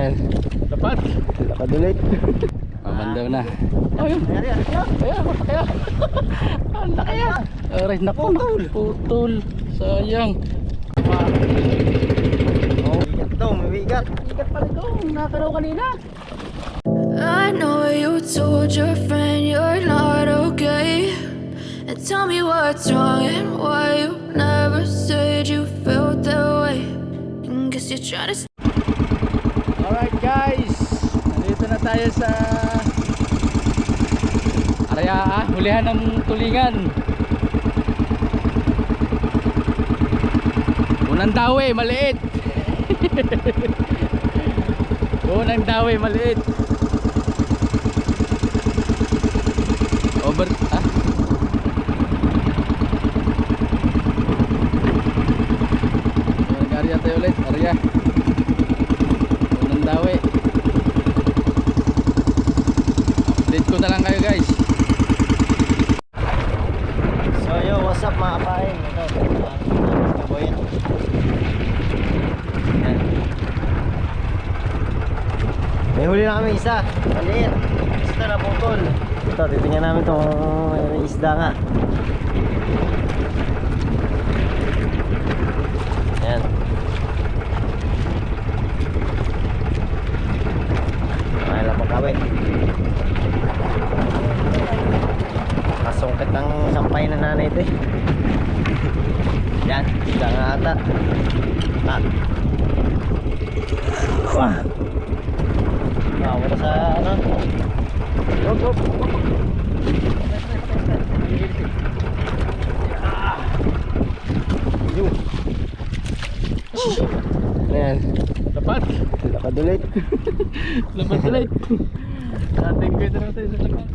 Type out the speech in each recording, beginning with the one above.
Ayan. Dapat. Lapad ulit. Pamandaw na. Ayun. Ayan. Ang laki yan. Aray, naku. Putol. Sayang. Oh, bigat daw, mabigat. Ikat pala ito. Nakakaraw kanina. I know you told your friend you're not okay, and tell me what's wrong and why you never said you felt that way. And guess you're trying to. Alright guys, nandito na tayo sa area hulihan ng tulingan. Unang dawi, maliit. Unang dawi, maliit. Over, area tayo ulit, area. Unang dawi. Update ko na lang kayo guys. So yo, what's up mga kapain? Ito, kaboyin. Ayan. May huli na kami isa. Maliit. Isda na putol. Ito, titingnan namin itong isda nga. Ayan. Ay lang pagkawin. Kasungkit ang sampay na nanay ito eh. Yan, isda nga ata. Wah. Wala sa ano. Hop. Yun. Ayan. Dapat. Lapad ulit. Lapat ulit. Ating kwento na tayo sa lapat.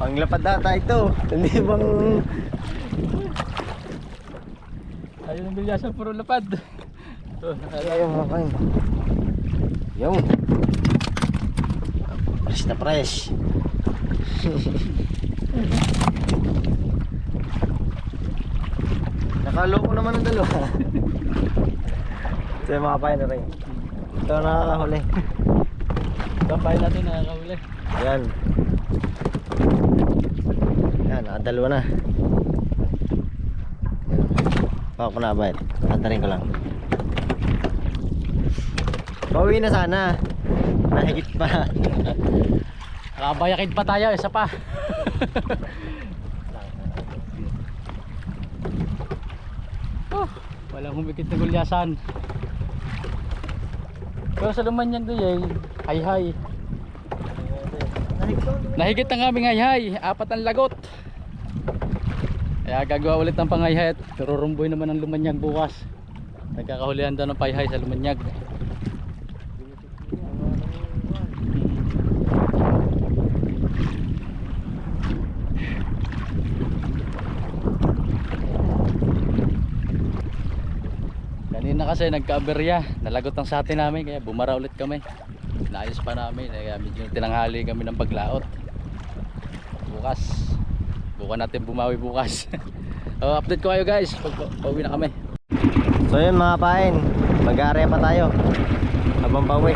Panglapad data ito. Hindi bang... Ayun ang bilyasan, puro lapad. Ito, Ayun mga kain. Yung. Fresh na fresh. Nakaloko naman ang dalawa. Ito yung mga kain na rin. Ito nakakahuli. Gambay natin nakakahuli. Ayan. Ayan, nakadalawa na. Baka ko na abay. Antarin ko lang. Pauwi na sana. Nahigit pa. Nakabayakid pa tayo, isa pa. Walang humikit na gulyasan. Pero sa luman yan doon ay hay-hay. Nahigit ang aming hay-hay, 4 ang lagot. Kaya gagawa ulit ng panghay-hay at tururumboy naman ang lumanyag bukas. Nagkakahulihan daw ng payhay sa lumanyag. Kanina kasi nagka-aberya, nalagot ang sate namin kaya bumara ulit kami. Naayos pa namin kaya medyo tinanghali kami ng paglaot. Bukan natin bumawi bukas. Update ko kayo guys, pauwi na kami. So yun mga pain, mag-area pa tayo habang pauwi.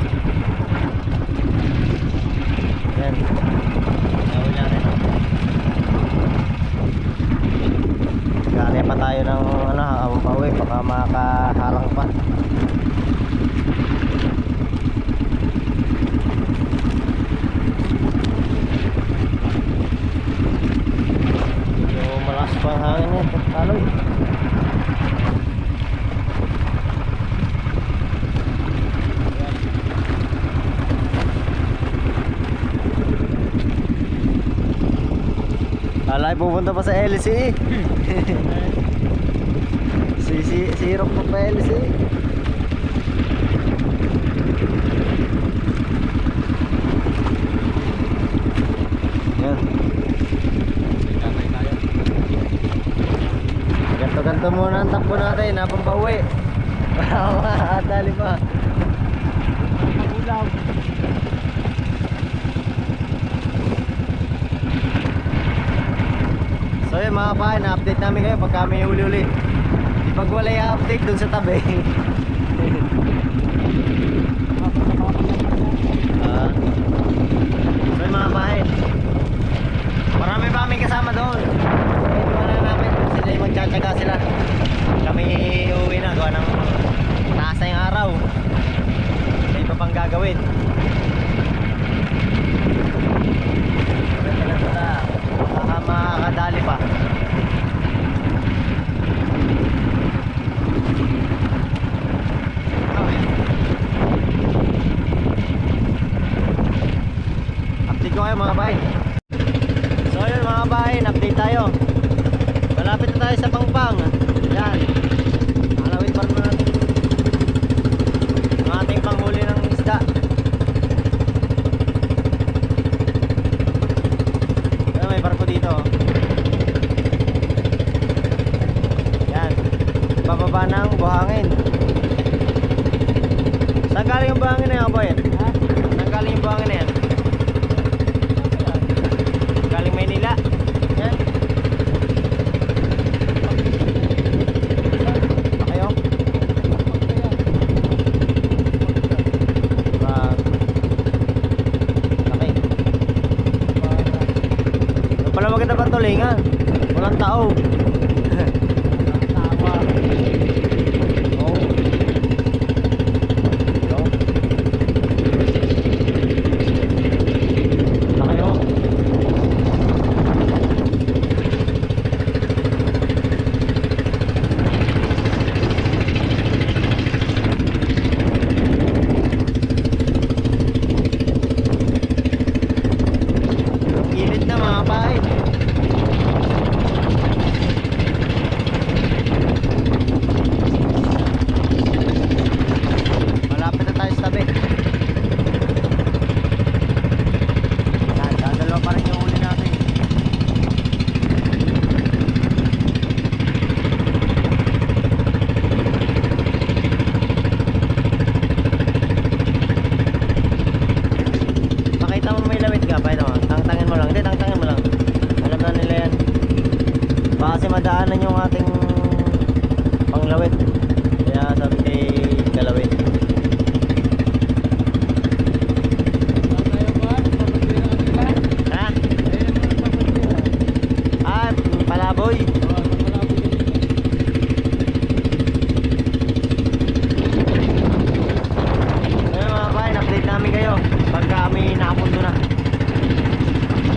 Yan. Pauwi na rin. Mag-area pa tayo ng ano, habang pauwi, baka makaharang pa. Yung malakas pa ang hangin nito, taloy. Alay, pupunta pa sa LCE. si Rock pa LCE. Yan. Ganto-ganto muna ang takbo natin habang pauwi. Para makakadali pa. Ulam. So yun mga pa, na-update namin kayo pagka may uli-uli. Pag wala yung update dun sa tabi. So yung mga bahay. Marami pa kaming kasama doon. Wala namin. Sila yung magtsatsaga sila. Kami uuwi na. Gawa ng taas na yung araw. May iba pang gagawin. Maganda lang sila. Baka makakadali pa. Update ko kayo mga bahay. So yun mga bahay, update tayo. Malapit na tayo sa Pangpang. Yan. Alawin pa rin natin ang ating panghuli ng isda. Yan, may barko dito. Yan. Bababa ng buhangin. Saan galing yung buhangin na yan, boy? Saan galing yung buhangin na yan? Galing Maynila. Yan. Kayo? Laki. Yung pala maganda pa tulingan. Walang tao. Tama. Oo. Laki oh. Init na mga bahay. Malapit na tayo sa tabi. Yan, dadalawa pa rin yung huli natin. Pakita mo may lawit ka, pakita mo. Tangtangin mo lang. Hindi, tangtangin mo lang. Alam na nila yan. Baka kasi madaanan yung ating panglawit. Kaya sabi kay Kalawit. Ha? Ah, palaboy. Ayun mga bahay, update namin kayo pag kami nakapunto na.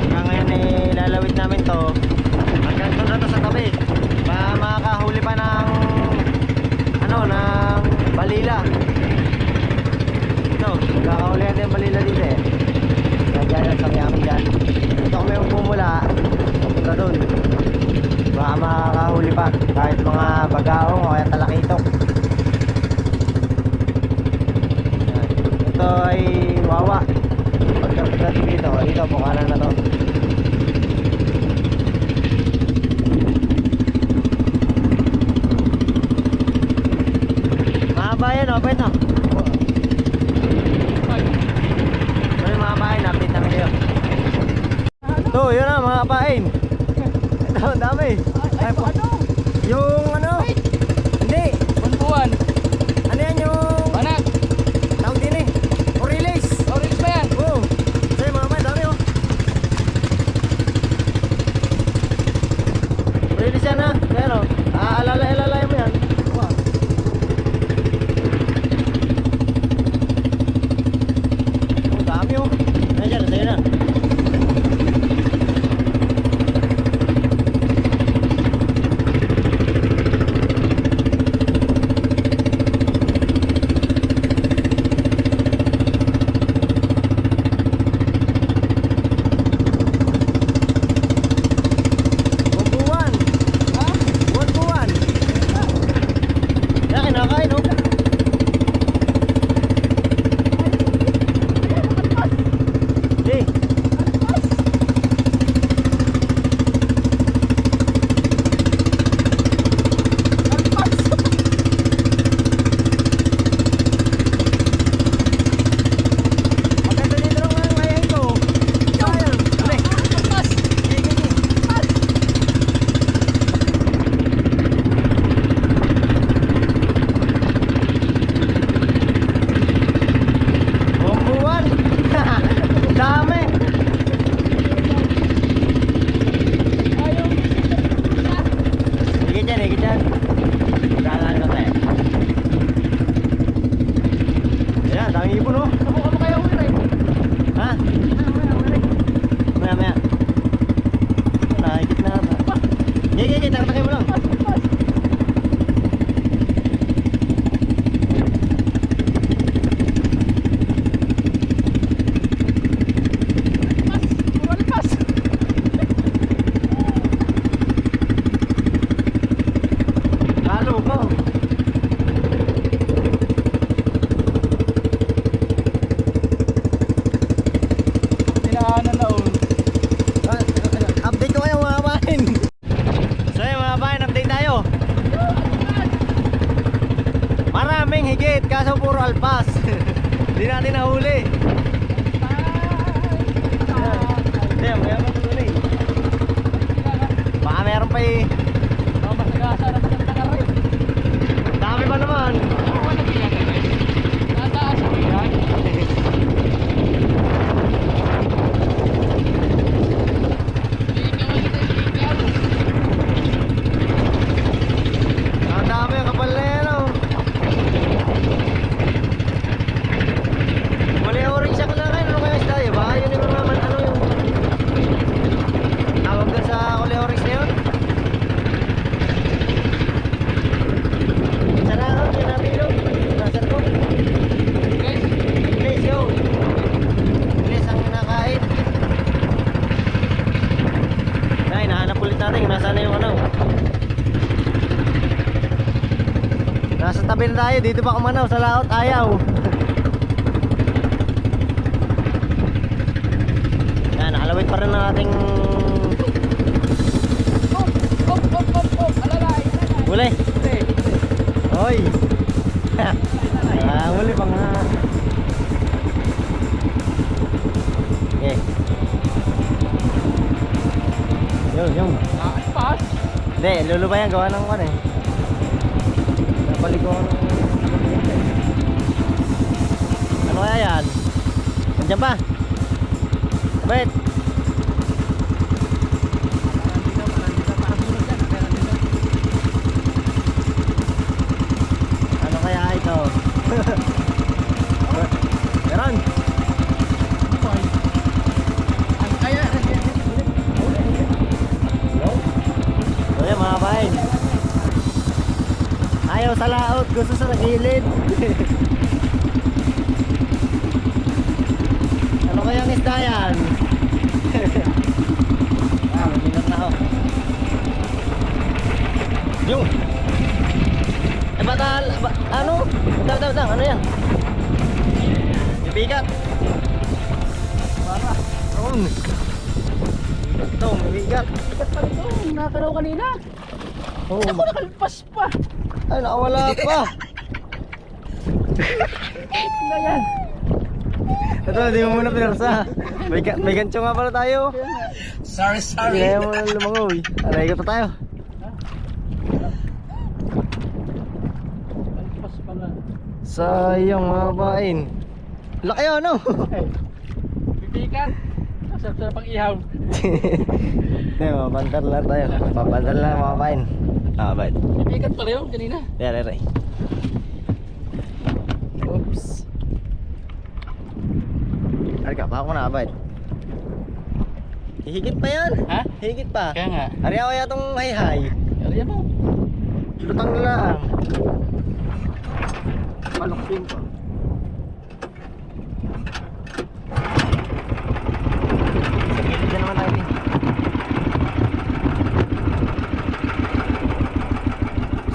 Hanggang ngayon lalawit namin to. Hanggang doon na to sa tabi. Makakahuli pa ng ng balila. Ito, kakahuli natin yung balila dito eh. Kaya kami amin dyan. Ito kami yung pumula. Papunta doon. Baka makakahuli pa. Kahit mga bagaong o kaya talakitok. Yan. Ito ay wawa. Pagdating dito, bukalan na to. Mga bayan, open no? So yung mga bayan, update namin kayo. Ito, yun na mga bayan. Ito, ang dami. Yung ano? Hindi. Buntuan. Ano yan yung Banak. tawag din eh? Orilis. Orange ba yan? Oo. So yung mga bayan, dami oh. Orilis yan ha. Pero, alalay mo yan. Wow. Ang dami oh. Nandiyan, sa'yo na. yan. Dalaan ka tayo. Ayan, daming ibon oh. Nabuka mo kaya ulit. Ha? Maya maya. Nakikit na ata. Gigi, taktakay mo lang. Lalo ko. Tinaanan na oh. Update ko kayo mga kabahin. So yun mga kabahin, update tayo. Maraming higit kaso puro alpas. Hindi natin nahuli. Hindi, mayaman tuloy. Baka meron pa eh. Masagasa na maganda ka rin. Dami pa naman. Ano na ginagawa? Nataas ako yan. Ang dami ang kapal na yan oh. Wala yung orange siya kailangan. Ano kaya isda yun? Baka yun yung naman ano yung tawag doon sa kulay orange na yun. Sana ako, yun natin yun. Nasar ko. Guys, Bilis yun. Bilis ang nakain. Ay, nahanap ulit natin kung nasaan na yung ano. Nasa tabi na tayo, dito pa kumanaw sa laot, ayaw. Yan, nakalawit pa rin ang ating alalay. huli. Hoy. Huli pa nga. Okay. Yun. Alpas. Hindi, luluba yan, gawa ng ano eh. Napalik ko ng... Ano kaya yan? Nandiyan pa? Wait. Ano kaya ito? Meron. So yan mga kabahin. Ayaw sa laot, gusto sa gilid. Ano kayang isda yan? Maginat na ako. Yung batal, ano? Tang, ano yan? Bibigat. Ron. Ito, bibigat. Bigat pa ito. Nakakaraw kanina. Oh, Ako nakalpas pa. ay, nakawala pa. Ano yan? Ito, hindi mo muna pinarsa. May gancho nga pala tayo. Sorry. Hindi kaya mo lumangoy. Alay ko pa tayo. Alpas pa nga. Sayang mga kabain. Laki yun, no? Bibigat. Sarap-sarap pang ihaw. Hindi, mabandar lang tayo. Mabandar lang mga kabain. Bait. Bibigat pala yun kanina. Ray. Oops. Arka, pa ako na, bait. Higit pa yan. Ha? Higit pa. Kaya nga. Ari ako yatong hay-hay. Ariyan mo. Lutang lang. Palukpin ko. Sa gilid na naman tayo.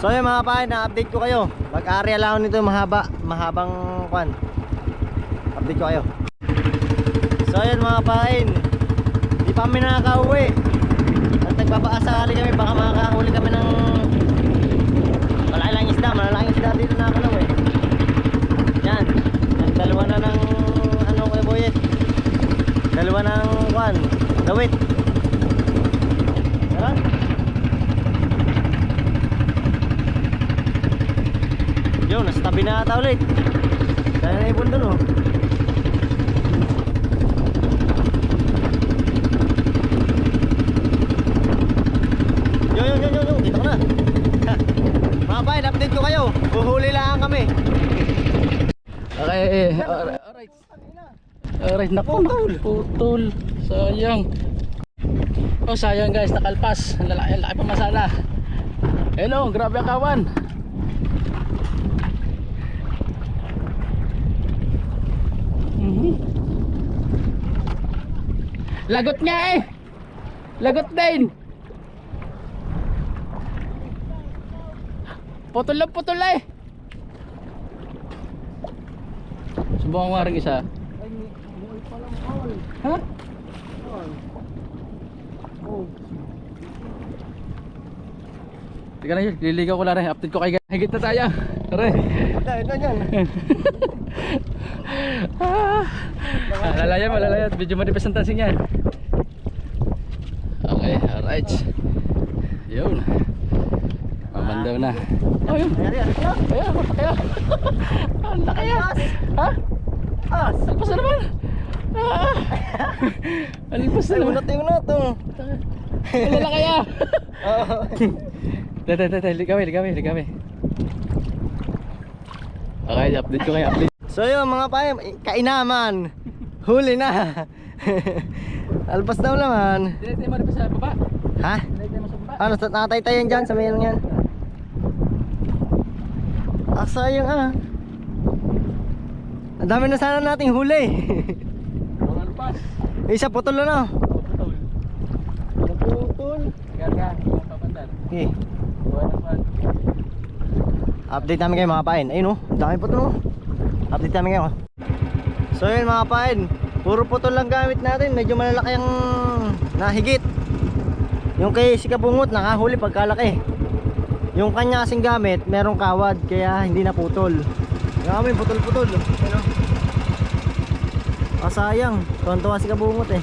So yun mga kapain, na-update ko kayo. Mag-area lang nito mahabang kwan. Update ko kayo. So yun mga kapain, di pa kami nakaka-uwi. At nagbabaasakali kami, baka makakahuli kami ng malalaking isda dito nakakalaw eh. Yan, dalawa na ng ano kay Boyet. Dalawa ng kwan, dawit. Tara. Yun, nasa tabi na ata ulit. Dahil na ibon dun oh. Yo, kita ko na. i-update ko kayo. Huhuli lang kami. Okay, alright. Alright, naku, putol. Sayang. Oh, sayang guys, nakalpas. Ang laki pa masala. Hello, grabe ang kawan. Lagot nga eh. Lagot din. Putol eh. Subukan ko nga rin isa. Ha? Teka na yun, liligaw ko lang rin. Update ko kay guys. Higit na tayo. Tara. Ito yan. Malalayan. Medyo manipis ang tansing yan. Okay, alright. Yun. Mamandaw na. Oh, yun. Kaya. Ang laki yan. Ha? Alpas na naman. Alpas na naman. Unat to. Ang lalaki yan. Ligawi. Okay, update ko kayo. So yun mga payam, kainaman. Huli na. Alpas daw naman. Direct mo rin pa sa baba. Ha? Direct mo sa baba. Ano, natay-tayan dyan sa mayroon yan. Sayang Ang dami na sana nating huli. Mga alpas. Isa putol na. Putol. Putol. Kaya, papandar. Okay. Buwan ng pan. Update namin kayo mga pain. Ayun ang dami putol. Update namin kayo. So yun mga pain, puro putol lang gamit natin. Medyo malalaki ang nahigit. Yung kay Sikabungot nakahuli pagkalaki. Yung kanya kasing gamit merong kawad kaya hindi na putol. Yung kami putol-putol. Ayun sayang. Tuwan-tuwa si Kabungot eh.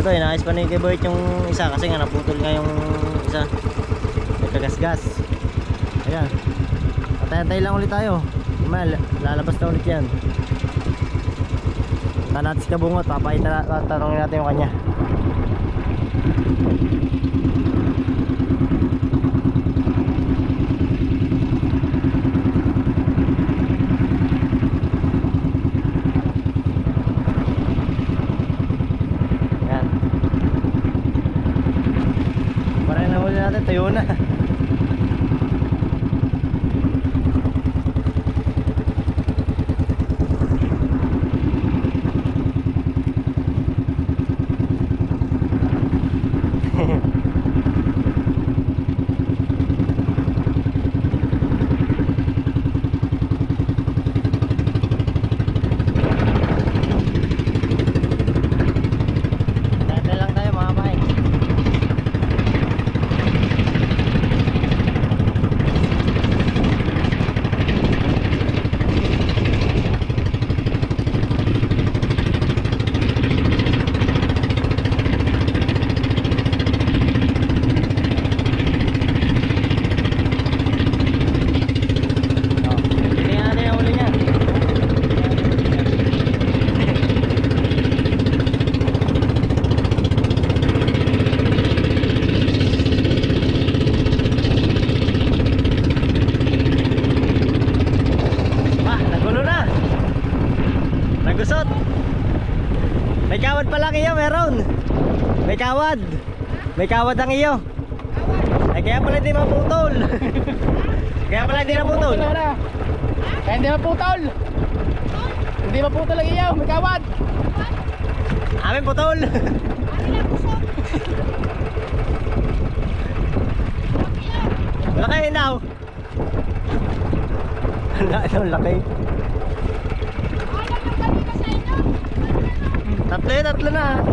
Ito inaayos pa na yung kay Boyt yung isa kasi nga naputol nga yung isa. Nagkagasgas. Ayan. Patay-antay lang ulit tayo. Lalabas na ulit yan. Punta natin si Kabungot. Tatanungin natin yung kanya. Ayan. Parang nahuli natin. Tayo na. Nagusot. May kawad pala iyo, meron. May kawad. May kawad ang iyo. Ay kaya pala hindi maputol. Kaya pala hindi naputol. Kaya hindi maputol. Hindi maputol ang iyo, may kawad. Amin putol. Laki inaw. Laki. Tatlo na.